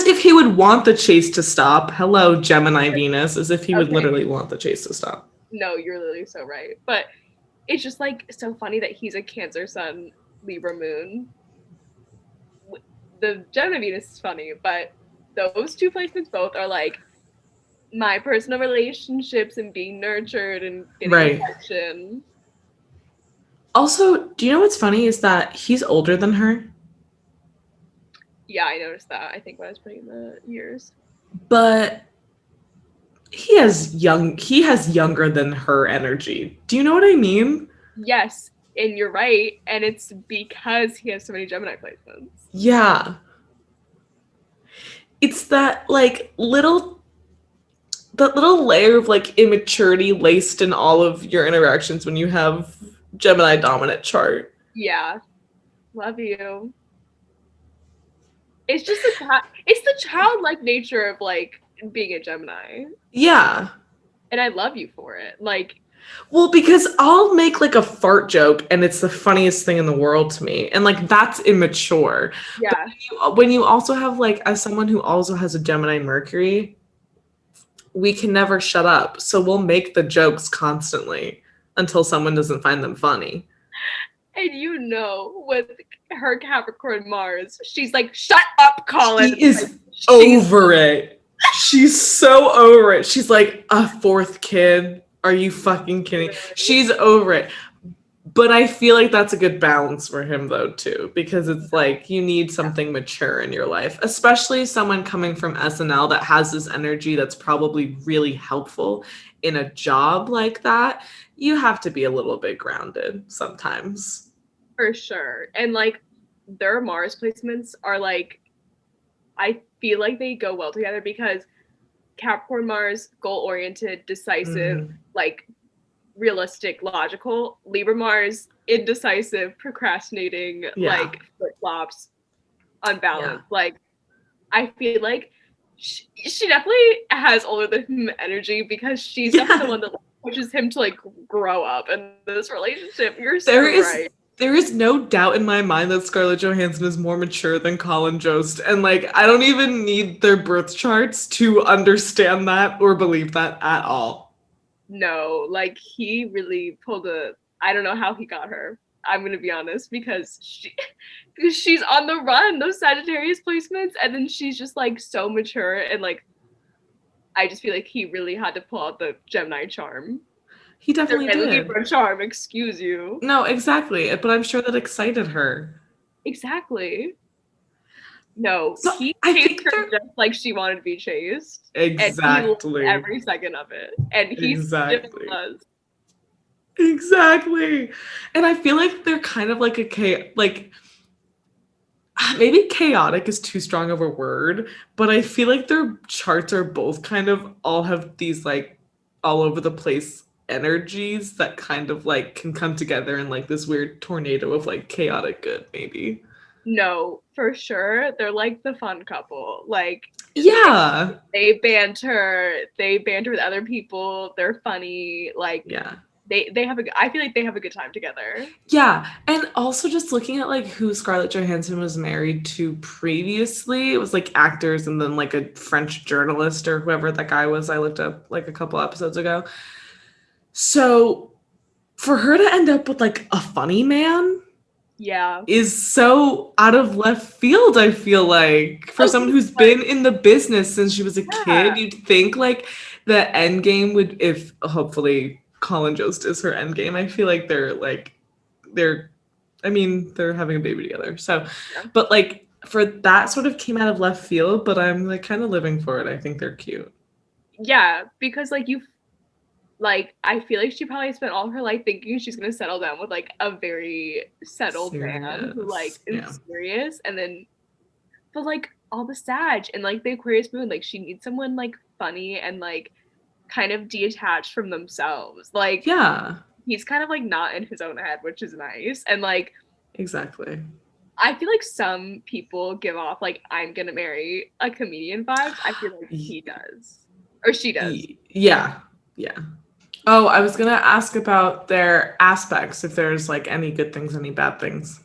if he would want the chase to stop. Hello, Gemini Venus, as if he would literally want the chase to stop. No, you're literally so right. But it's just like so funny that he's a Cancer sun, Libra moon. The Gemini Venus is funny, but those 2 placements both are like my personal relationships and being nurtured and getting affection. Also, do you know what's funny is that he's older than her? Yeah, I noticed that. I think when I was putting the years. But he has younger than her energy. Do you know what I mean? Yes, and you're right. And it's because he has so many Gemini placements. Yeah. It's that like little that little layer of like immaturity laced in all of your interactions when you have Gemini dominant chart. Yeah. Love you. It's just it's the childlike nature of like being a Gemini. Yeah. And I love you for it. Like, well, because I'll make like a fart joke and it's the funniest thing in the world to me. And like that's immature. yeah. But when you also have like, as someone who also has a Gemini Mercury, we can never shut up. So we'll make the jokes constantly until someone doesn't find them funny. And you know, with her Capricorn Mars, she's like, shut up, Colin. She is like, over it. She's so over it. She's like, a fourth kid? Are you fucking kidding? She's over it. But I feel like that's a good balance for him, though, too, because it's like you need something mature in your life, especially someone coming from SNL that has this energy that's probably really helpful in a job like that. You have to be a little bit grounded sometimes. For sure. And like their Mars placements are like, I feel like they go well together because Capricorn Mars, goal oriented, decisive, like realistic, logical. Libra Mars, indecisive, procrastinating, like flip flops, unbalanced. Like, I feel like she definitely has older than him energy because she's definitely the one that pushes him to like grow up in this relationship. You're so right. There is no doubt in my mind that Scarlett Johansson is more mature than Colin Jost. And like, I don't even need their birth charts to understand that or believe that at all. No, like he really pulled I don't know how he got her. I'm going to be honest because she's on the run, those Sagittarius placements. And then she's just like so mature. And like, I just feel like he really had to pull out the Gemini charm. He definitely did. Libra charm, excuse you. No, exactly. But I'm sure that excited her. Exactly. No, he chased her just like she wanted to be chased. Exactly. And every second of it. And he still does. Exactly. And I feel like they're kind of like maybe chaotic is too strong of a word, but I feel like their charts are both kind of all have these like all over the place energies that kind of like can come together in like this weird tornado of like chaotic good, maybe. No, for sure. They're like the fun couple. Like, yeah. They banter with other people. They're funny. Like, yeah. They have I feel like they have a good time together. Yeah. And also just looking at like who Scarlett Johansson was married to previously, it was like actors and then like a French journalist or whoever that guy was I looked up like a couple episodes ago. So for her to end up with like a funny man is so out of left field, I feel like. For someone who's been in the business since she was a kid, you'd think like the end game would, if hopefully Colin Jost is her end game. I feel like they're having a baby together. So, but like for that sort of came out of left field, but I'm like kind of living for it. I think they're cute. Yeah, because like I feel like she probably spent all her life thinking she's gonna settle down with like a very settled man who like is serious, and then but like all the Sag and like the Aquarius moon, like she needs someone like funny and like kind of detached from themselves. Like he's kind of like not in his own head, which is nice. And like exactly. I feel like some people give off like I'm gonna marry a comedian vibes. I feel like he does. Or she does. Yeah. Yeah. Oh, I was gonna ask about their aspects, if there's like any good things, any bad things.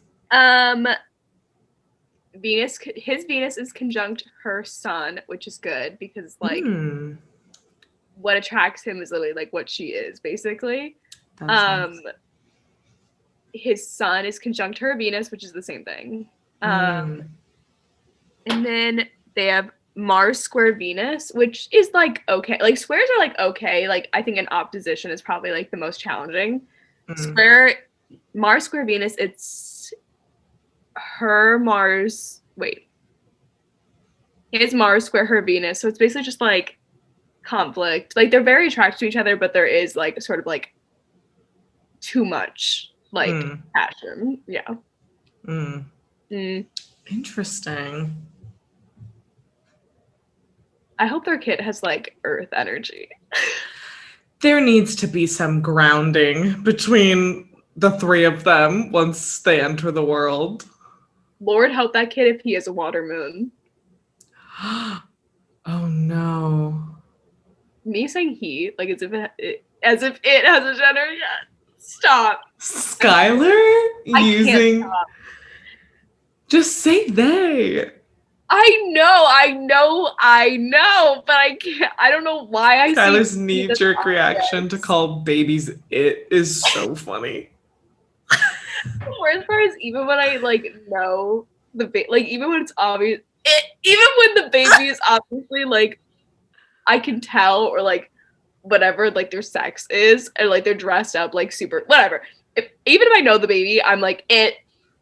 His Venus is conjunct her sun, which is good because like what attracts him is literally like what she is, basically. Nice. His sun is conjunct her Venus, which is the same thing. And then they have Mars square Venus, which is like okay. Like squares are like okay. Like I think an opposition is probably like the most challenging. Mars square Venus, it's her Mars. Wait. His Mars square her Venus. So it's basically just like conflict. Like they're very attracted to each other, but there is like sort of like too much like passion. Yeah. Interesting. I hope their kid has like earth energy. There needs to be some grounding between the three of them once they enter the world. Lord help that kid if he is a water moon. Oh no. Me saying he, like as if it has a gender yet. Stop. Skylar using. Can't stop. Just say they. I know, but I can't. I don't know why I Skylar's knee-jerk reaction to call babies it is so funny. The worst part is even when I like know like even when it's obvious, even when the baby is obviously like I can tell or like whatever like their sex is and like they're dressed up like super whatever. Even if I know the baby, I'm like it.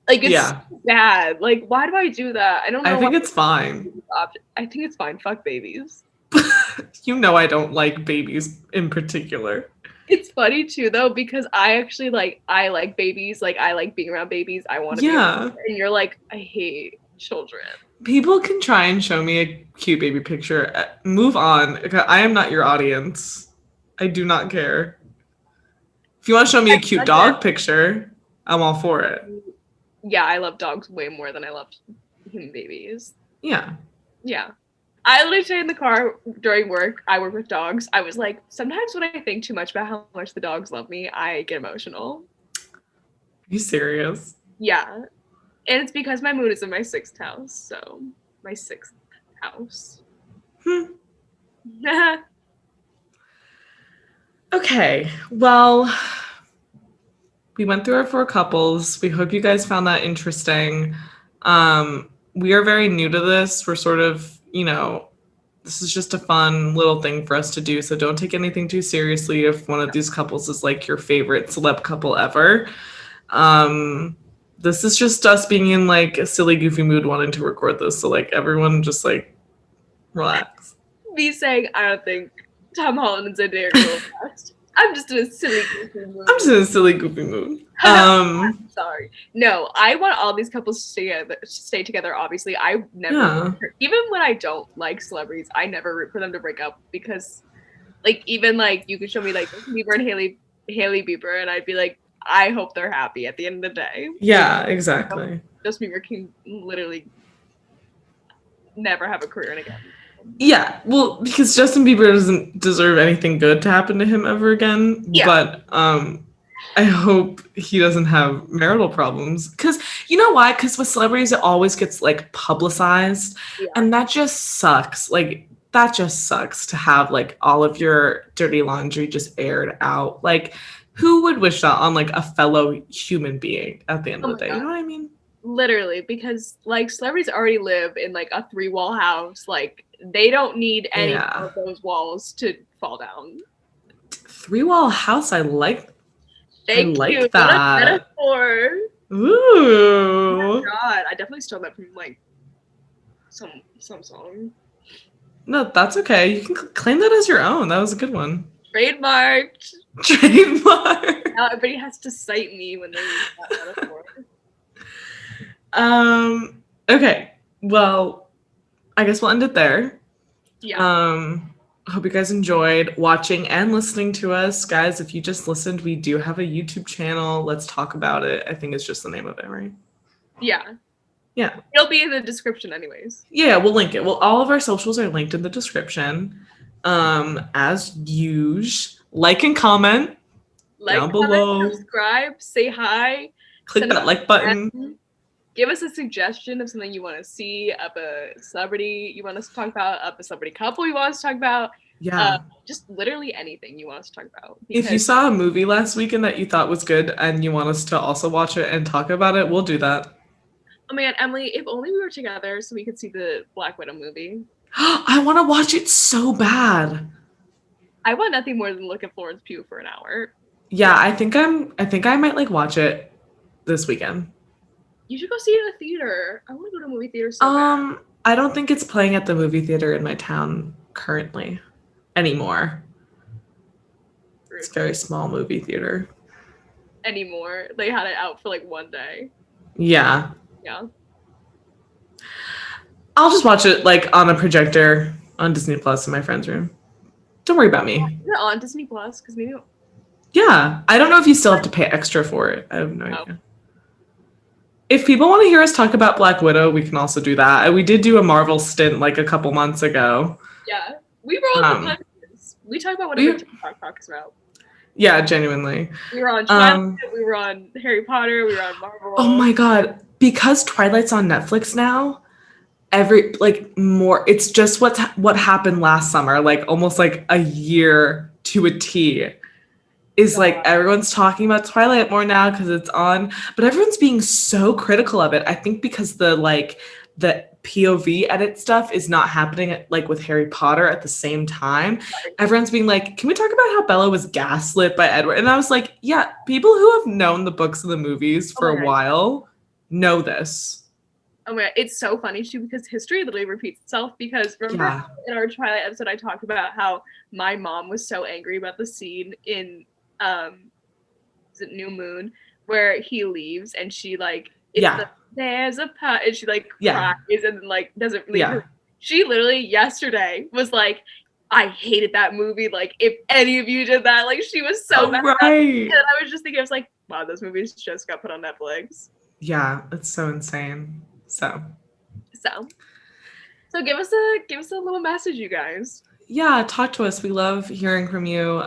Like it's bad. Like why do I do that? I don't know. I think it's fine. I think it's fine. Fuck babies. You know I don't like babies in particular. It's funny too though because I like babies. Like I like being around babies. I want to be around them. And you're like I hate children. People can try and show me a cute baby picture. Move on. I am not your audience. I do not care. If you want to show me a cute dog picture, I'm all for it. Yeah, I love dogs way more than I love human babies. Yeah. Yeah. I literally say in the car during work, I work with dogs. I was like, sometimes when I think too much about how much the dogs love me, I get emotional. Are you serious? Yeah. And it's because my moon is in my 6th house. So, my 6th house. Okay. Well, we went through our 4 couples. We hope you guys found that interesting. We are very new to this. We're sort of, this is just a fun little thing for us to do. So don't take anything too seriously if one of these couples is like your favorite celeb couple ever. This is just us being in like a silly, goofy mood wanting to record this. So like everyone just like relax. Me saying, I don't think Tom Holland and Zendaya are best. I'm just in a silly, goofy mood. I'm sorry. No, I want all these couples to stay together. Obviously, I never, even when I don't like celebrities, I never root for them to break up because, like, even like you could show me like Bieber and Hailey Bieber, and I'd be like, I hope they're happy at the end of the day. Yeah, exactly. Justin Bieber can literally never have a career again. Yeah, well, because Justin Bieber doesn't deserve anything good to happen to him ever again. Yeah. But I hope he doesn't have marital problems. Because you know why? Because with celebrities, it always gets like publicized. Yeah. And that just sucks. Like, that just sucks to have like all of your dirty laundry just aired out. Like, who would wish that on like a fellow human being at the end of the day? God. You know what I mean? Literally, because like celebrities already live in like a 3-wall house. Like, they don't need any of those walls to fall down. 3-wall house, I like. Thank you. That. What a metaphor. Ooh. Oh my God, I definitely stole that from like some song. No, that's okay. You can claim that as your own. That was a good one. Trademarked. Now everybody has to cite me when they use that metaphor. Okay. Well, I guess we'll end it there. Yeah. Hope you guys enjoyed watching and listening to us. Guys, if you just listened, we do have a YouTube channel. Let's talk about it. I think it's just the name of it, right? Yeah. Yeah. It'll be in the description anyways. Yeah, we'll link it. Well, all of our socials are linked in the description. As usual, like and comment down below. Subscribe, say hi. Click that like button. Give us a suggestion of something you want to see, of a celebrity you want us to talk about, of a celebrity couple you want us to talk about. Yeah. Just literally anything you want us to talk about. If you saw a movie last weekend that you thought was good and you want us to also watch it and talk about it, we'll do that. Oh man, Emily, if only we were together so we could see the Black Widow movie. I want to watch it so bad. I want nothing more than look at Florence Pugh for an hour. Yeah, I think I might like watch it this weekend. You should go see it in a theater. I want to go to a movie theater so bad. I don't think it's playing at the movie theater in my town currently anymore. Rude. It's a very small movie theater. Anymore. They had it out for like one day. Yeah. Yeah. I'll just watch it like on a projector on Disney Plus in my friend's room. Don't worry about me. Is it on Disney Plus? Because maybe. Yeah, I don't know if you still have to pay extra for it. I have no idea. If people want to hear us talk about Black Widow, we can also do that. We did do a Marvel stint like a couple months ago. Yeah, we roll with the punches. We talk about whatever TikTok talks about. Yeah, genuinely. We were on Twilight, we were on Harry Potter, we were on Marvel. Oh my god, because Twilight's on Netflix now, it's just what happened last summer, like almost like a year to a T. Is like everyone's talking about Twilight more now because it's on, but everyone's being so critical of it. I think because the POV edit stuff is not happening like with Harry Potter at the same time. Everyone's being like, can we talk about how Bella was gaslit by Edward? And I was like, yeah, people who have known the books and the movies for a while know this. Oh my god, it's so funny too because history literally repeats itself. Because remember in our Twilight episode, I talked about how my mom was so angry about the scene in is it New Moon where he leaves and she like there's a pot and she like cries and then like doesn't leave her. She literally yesterday was like, I hated that movie, like if any of you did that, like she was so mad. And I was just thinking, I was like, wow, those movies just got put on Netflix. Yeah, it's so insane. So give us a little message, you guys. Yeah, talk to us. We love hearing from you.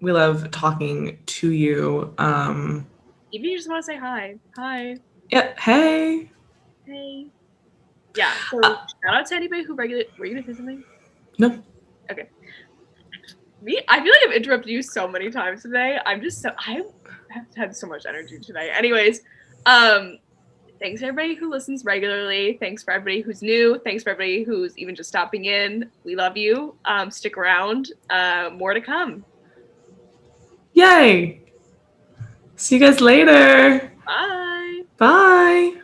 We love talking to you. Even if you just want to say hi. Hi. Yeah. Hey. Hey. Yeah. So shout out to anybody who regularly. Were you gonna say something? No. Okay. I feel like I've interrupted you so many times today. I have had so much energy today. Anyways, thanks to everybody who listens regularly. Thanks for everybody who's new. Thanks for everybody who's even just stopping in. We love you. Stick around. More to come. Yay. See you guys later. Bye. Bye.